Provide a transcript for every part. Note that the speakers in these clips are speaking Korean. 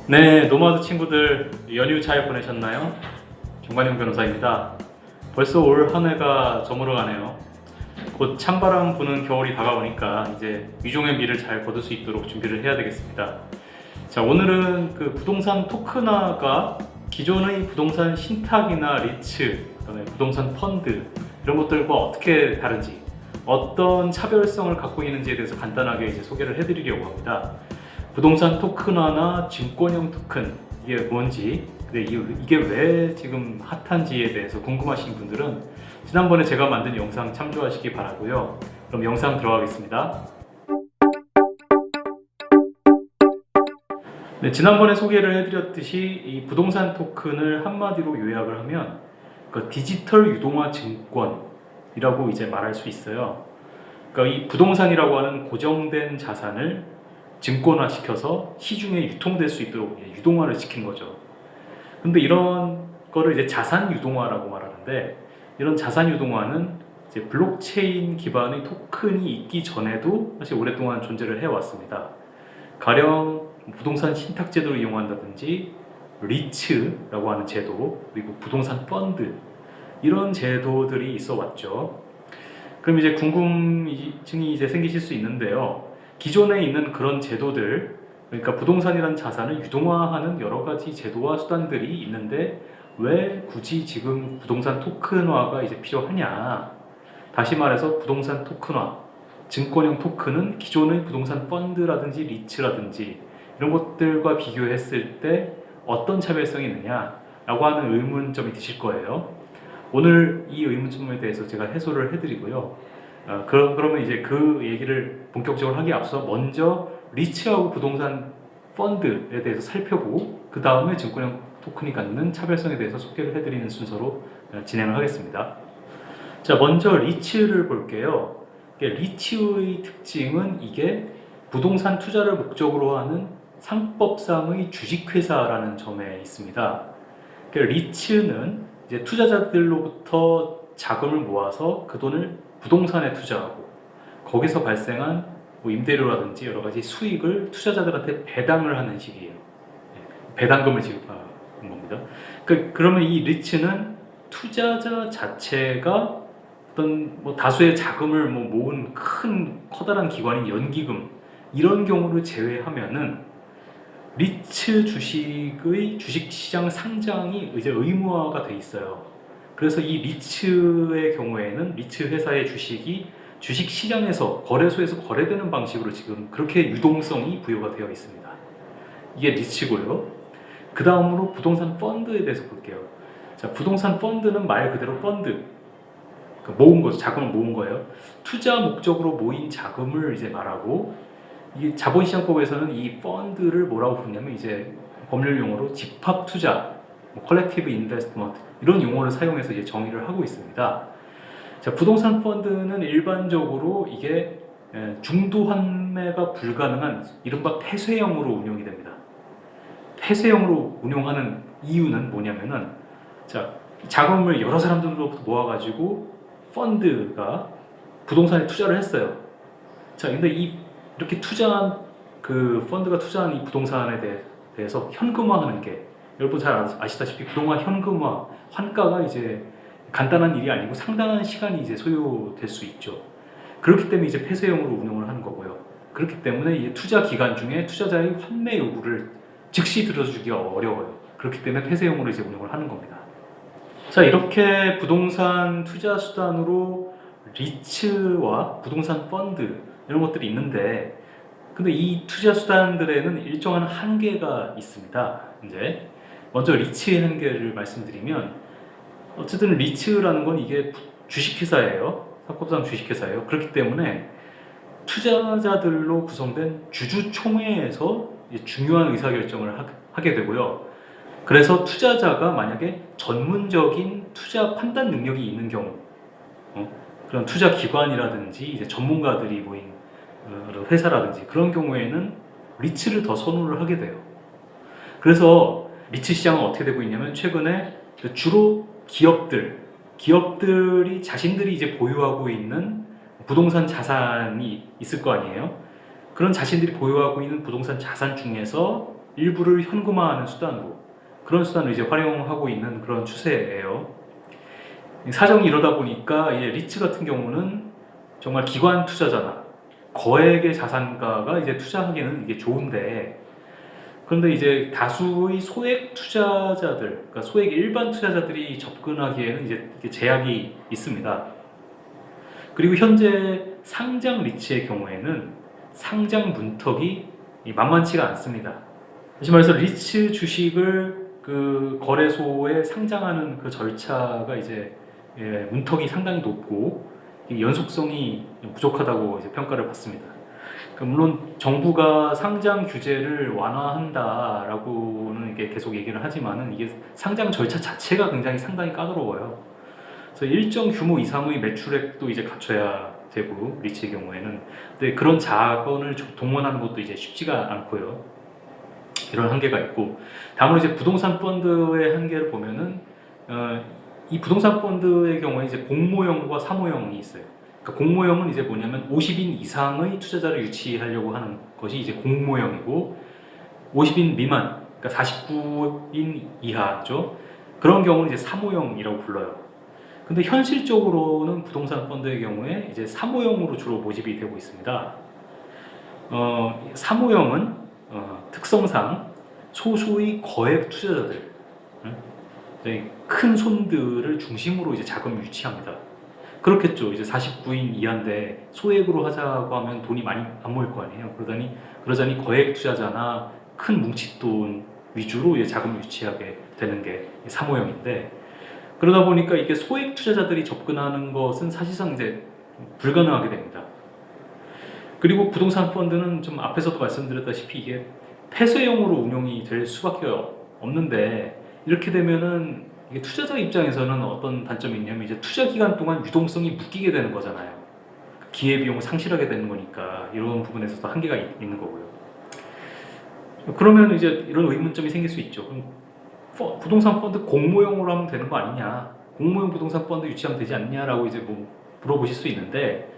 네, 노마드 친구들 연휴 잘 보내셨나요? 정관용 변호사입니다. 벌써 올 한 해가 저물어가네요. 곧 찬바람 부는 겨울이 다가오니까 이제 위종의 미를 잘 거둘 수 있도록 준비를 해야 되겠습니다. 자, 오늘은 그 부동산 토큰화가 기존의 부동산 신탁이나 리츠, 그다음에 부동산 펀드 이런 것들과 어떻게 다른지, 어떤 차별성을 갖고 있는지에 대해서 간단하게 이제 소개를 해드리려고 합니다. 부동산 토큰화나 증권형 토큰, 이게 뭔지, 근데 이게 왜 지금 핫한지에 대해서 궁금하신 분들은 지난번에 제가 만든 영상 참조하시기 바라고요. 그럼 영상 들어가겠습니다. 네, 지난번에 소개를 해드렸듯이 이 부동산 토큰을 한마디로 요약을 하면 그 디지털 유동화 증권이라고 이제 말할 수 있어요. 그러니까 이 부동산이라고 하는 고정된 자산을 증권화 시켜서 시중에 유통될 수 있도록 유동화를 시킨 거죠. 근데 이런 거를 이제 자산 유동화라고 말하는데, 이런 자산 유동화는 이제 블록체인 기반의 토큰이 있기 전에도 사실 오랫동안 존재를 해왔습니다. 가령 부동산 신탁 제도를 이용한다든지 리츠라고 하는 제도, 그리고 부동산 펀드, 이런 제도들이 있어 왔죠. 그럼 이제 궁금증이 이제 생기실 수 있는데요. 기존에 있는 그런 제도들, 그러니까 부동산이라는 자산을 유동화하는 여러 가지 제도와 수단들이 있는데 왜 굳이 지금 부동산 토큰화가 이제 필요하냐? 다시 말해서 부동산 토큰화, 증권형 토큰은 기존의 부동산 펀드라든지 리츠라든지 이런 것들과 비교했을 때 어떤 차별성이 있느냐라고 하는 의문점이 드실 거예요. 오늘 이 의문점에 대해서 제가 해소를 해드리고요. 그러면 이제 그 얘기를 본격적으로 하기에 앞서 먼저 리츠하고 부동산 펀드에 대해서 살펴보고 그 다음에 증권형 토큰이 갖는 차별성에 대해서 소개를 해드리는 순서로 진행을 하겠습니다. 자, 먼저 리츠를 볼게요. 리츠의 특징은 이게 부동산 투자를 목적으로 하는 상법상의 주식회사라는 점에 있습니다. 리츠는 이제 투자자들로부터 자금을 모아서 그 돈을 부동산에 투자하고 거기서 발생한 뭐 임대료라든지 여러 가지 수익을 투자자들한테 배당을 하는 식이에요. 배당금을 지급하는 겁니다. 그러면 이 리츠는 투자자 자체가 어떤 뭐 다수의 자금을 모은 큰 커다란 기관인 연기금, 이런 경우를 제외하면은 리츠 주식의 주식시장 상장이 이제 의무화가 돼 있어요. 그래서 이 리츠의 경우에는 리츠 회사의 주식이 주식시장에서 거래소에서 거래되는 방식으로 지금 그렇게 유동성이 부여가 되어 있습니다. 이게 리츠고요. 그 다음으로 부동산 펀드에 대해서 볼게요. 자, 부동산 펀드는 말 그대로 펀드, 모은 거죠. 자금을 모은 거예요. 투자 목적으로 모인 자금을 이제 말하고, 이 자본시장법에서는 이 펀드를 뭐라고 부르냐면 이제 법률 용어로 집합 투자, 컬렉티브 인베스트먼트, 이런 용어를 사용해서 이제 정의를 하고 있습니다. 자, 부동산 펀드는 일반적으로 이게 중도 환매가 불가능한 이른바 폐쇄형으로 운영이 됩니다. 폐쇄형으로 운영하는 이유는 뭐냐면은, 자, 자금을 여러 사람들로부터 모아가지고 펀드가 부동산에 투자를 했어요. 자, 근데 이렇게 투자한 그 펀드가 투자한 이 부동산에 대해서 현금화하는 게, 여러분 잘 아시다시피 그동안 현금화, 환가가 이제 간단한 일이 아니고 상당한 시간이 이제 소요될 수 있죠. 그렇기 때문에 이제 폐쇄형으로 운영을 하는 거고요. 그렇기 때문에 이 투자 기간 중에 투자자의 환매 요구를 즉시 들어주기가 어려워요. 그렇기 때문에 폐쇄형으로 이제 운영을 하는 겁니다. 자, 이렇게 부동산 투자 수단으로 리츠와 부동산 펀드 이런 것들이 있는데, 근데 이 투자 수단들에는 일정한 한계가 있습니다. 이제 먼저 리츠의 한계를 말씀드리면, 어쨌든 리츠라는 건 이게 주식회사예요. 사법상 주식회사예요. 그렇기 때문에 투자자들로 구성된 주주총회에서 중요한 의사결정을 하게 되고요. 그래서 투자자가 만약에 전문적인 투자 판단 능력이 있는 경우, 그런 투자 기관이라든지 이제 전문가들이 모인 회사라든지 그런 경우에는 리츠를 더 선호를 하게 돼요. 그래서 리츠 시장은 어떻게 되고 있냐면, 최근에 주로 기업들이 자신들이 이제 보유하고 있는 부동산 자산이 있을 거 아니에요. 그런 자신들이 보유하고 있는 부동산 자산 중에서 일부를 현금화하는 수단으로, 그런 수단을 이제 활용하고 있는 그런 추세예요. 사정이 이러다 보니까 이제 리츠 같은 경우는 정말 기관 투자자나 거액의 자산가가 이제 투자하기는 이게 좋은데, 그런데 이제 다수의 소액 투자자들, 그러니까 소액 일반 투자자들이 접근하기에는 이제 이게 제약이 있습니다. 그리고 현재 상장 리츠의 경우에는 상장 문턱이 만만치가 않습니다. 다시 말해서 리츠 주식을 그 거래소에 상장하는 그 절차가 이제 문턱이 상당히 높고 연속성이 부족하다고 이제 평가를 받습니다. 물론 정부가 상장 규제를 완화한다라고는 이게 계속 얘기를 하지만은 이게 상장 절차 자체가 굉장히 상당히 까다로워요. 그래서 일정 규모 이상의 매출액도 이제 갖춰야 되고, 리츠의 경우에는. 근데 그런 자본을 동원하는 것도 이제 쉽지가 않고요. 이런 한계가 있고, 다음으로 이제 부동산 펀드의 한계를 보면은 이 부동산 펀드의 경우에 이제 공모형과 사모형이 있어요. 그러니까 공모형은 이제 뭐냐면 50인 이상의 투자자를 유치하려고 하는 것이 이제 공모형이고, 50인 미만, 그러니까 49인 이하죠. 그런 경우는 이제 사모형이라고 불러요. 근데 현실적으로는 부동산 펀드의 경우에 이제 사모형으로 주로 모집이 되고 있습니다. 사모형은 특성상 소수의 거액 투자자들, 큰 손들을 중심으로 이제 자금을 유치합니다. 그렇겠죠. 이제 49인 이하인데 소액으로 하자고 하면 돈이 많이 안 모일 거 아니에요. 그러자니 거액 투자자나 큰 뭉칫돈 위주로 이제 자금을 유치하게 되는 게 사모형인데, 그러다 보니까 이게 소액 투자자들이 접근하는 것은 사실상 이제 불가능하게 됩니다. 그리고 부동산 펀드는 좀 앞에서도 말씀드렸다시피 이게 폐쇄형으로 운용이 될 수밖에 없는데, 이렇게 되면은 이게 투자자 입장에서는 어떤 단점이 있냐면 이제 투자 기간 동안 유동성이 묶이게 되는 거잖아요. 기회비용을 상실하게 되는 거니까 이런 부분에서도 한계가 있는 거고요. 그러면 이제 이런 의문점이 생길 수 있죠. 그럼 부동산 펀드 공모형으로 하면 되는 거 아니냐, 공모형 부동산 펀드 유치하면 되지 않냐라고 이제 뭐 물어보실 수 있는데,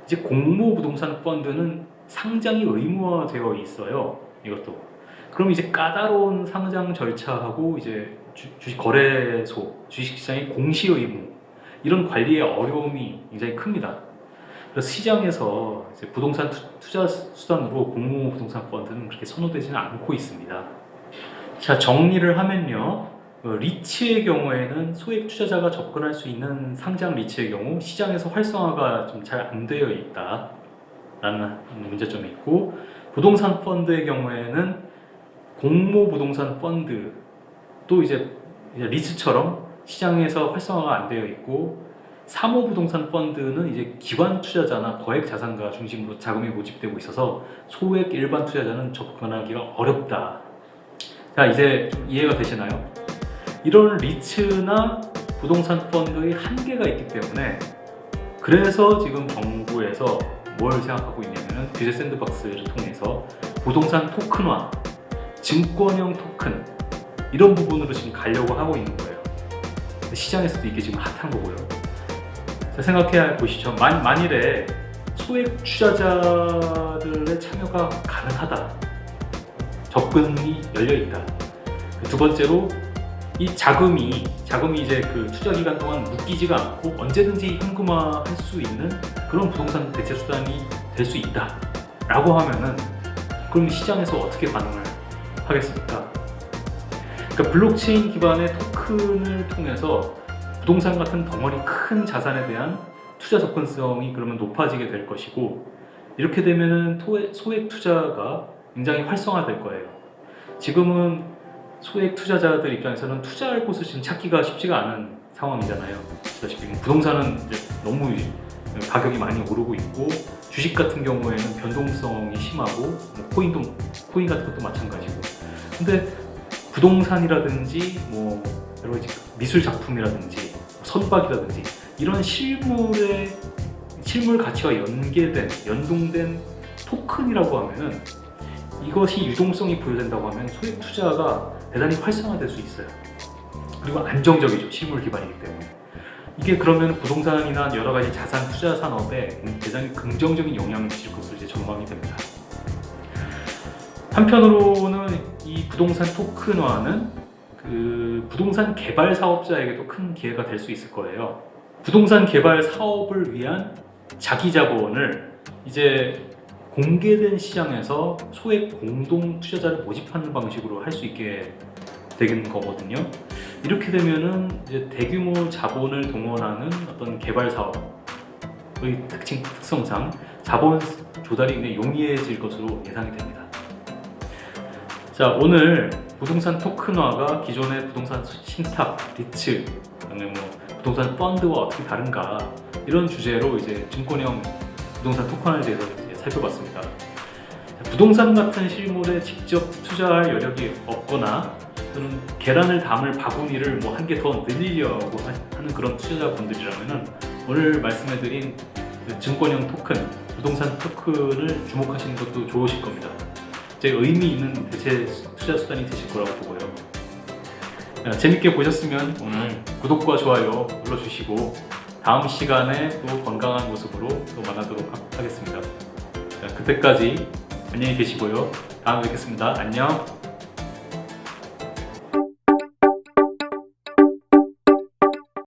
이제 공모 부동산 펀드는 상장이 의무화되어 있어요. 이것도. 그럼 이제 까다로운 상장 절차하고 이제 주식 거래소, 주식시장의 공시 의무, 이런 관리의 어려움이 굉장히 큽니다. 그래서 시장에서 이제 부동산 투자 수단으로 공모 부동산 펀드는 그렇게 선호되지는 않고 있습니다. 자, 정리를 하면요, 리츠의 경우에는 소액 투자자가 접근할 수 있는 상장 리츠의 경우 시장에서 활성화가 좀 잘 안 되어 있다라는 문제점이 있고, 부동산 펀드의 경우에는 공모 부동산 펀드도 이제 리츠처럼 시장에서 활성화가 안 되어 있고, 사모 부동산 펀드는 이제 기관 투자자나 거액 자산가 중심으로 자금이 모집되고 있어서 소액 일반 투자자는 접근하기가 어렵다. 자, 이제 이해가 되시나요? 이런 리츠나 부동산 펀드의 한계가 있기 때문에, 그래서 지금 정부에서 뭘 생각하고 있냐면 규제 샌드박스를 통해서 부동산 토큰화, 증권형 토큰, 이런 부분으로 지금 가려고 하고 있는 거예요. 시장에서도 이게 지금 핫한 거고요. 자, 생각해 보시죠. 만일에 소액 투자자들의 참여가 가능하다, 접근이 열려 있다. 두 번째로 이 자금이 이제 그 투자 기간 동안 묶이지가 않고 언제든지 현금화할 수 있는 그런 부동산 대체 수단이 될 수 있다라고 하면은, 그럼 시장에서 어떻게 반응을 하겠습니까? 그러니까 블록체인 기반의 토큰을 통해서 부동산 같은 덩어리 큰 자산에 대한 투자 접근성이 그러면 높아지게 될 것이고, 이렇게 되면은 소액 투자가 굉장히 활성화될 거예요. 지금은 소액 투자자들 입장에서는 투자할 곳을 지금 찾기가 쉽지가 않은 상황이잖아요. 아시다시피 부동산은 이제 너무 가격이 많이 오르고 있고, 주식 같은 경우에는 변동성이 심하고, 코인 같은 것도 마찬가지고. 근데 부동산이라든지 뭐 여러 가지 미술 작품이라든지 선박이라든지 이런 실물 가치와 연동된 토큰이라고 하면은, 이것이 유동성이 부여된다고 하면 소액 투자가 대단히 활성화될 수 있어요. 그리고 안정적이죠. 실물 기반이기 때문에. 이게 그러면 부동산이나 여러 가지 자산 투자 산업에 대단히 긍정적인 영향을 미칠 것으로 이제 전망이 됩니다. 한편으로는 이 이 부동산 토큰화는 그 부동산 개발 사업자에게도 큰 기회가 될 수 있을 거예요. 부동산 개발 사업을 위한 자기 자본을 이제 공개된 시장에서 소액 공동 투자자를 모집하는 방식으로 할 수 있게 되는 거거든요. 이렇게 되면은 이제 대규모 자본을 동원하는 어떤 개발 사업의 특성상 자본 조달이 굉장히 용이해질 것으로 예상이 됩니다. 자, 오늘 부동산 토큰화가 기존의 부동산 신탁, 리츠, 그다음에 뭐 부동산 펀드와 어떻게 다른가 이런 주제로 이제 증권형 부동산 토큰화에 대해서 이제 살펴봤습니다. 부동산 같은 실물에 직접 투자할 여력이 없거나 또는 계란을 담을 바구니를 뭐 한 개 더 늘리려고 하는 그런 투자자분들이라면은 오늘 말씀해드린 증권형 토큰, 부동산 토큰을 주목하시는 것도 좋으실 겁니다. 제 의미 있는 대체 투자 수단이 되실 거라고 보고요. 재밌게 보셨으면 오늘 구독과 좋아요 눌러주시고 다음 시간에 또 건강한 모습으로 또 만나도록 하겠습니다. 그때까지 안녕히 계시고요. 다음에 뵙겠습니다. 안녕.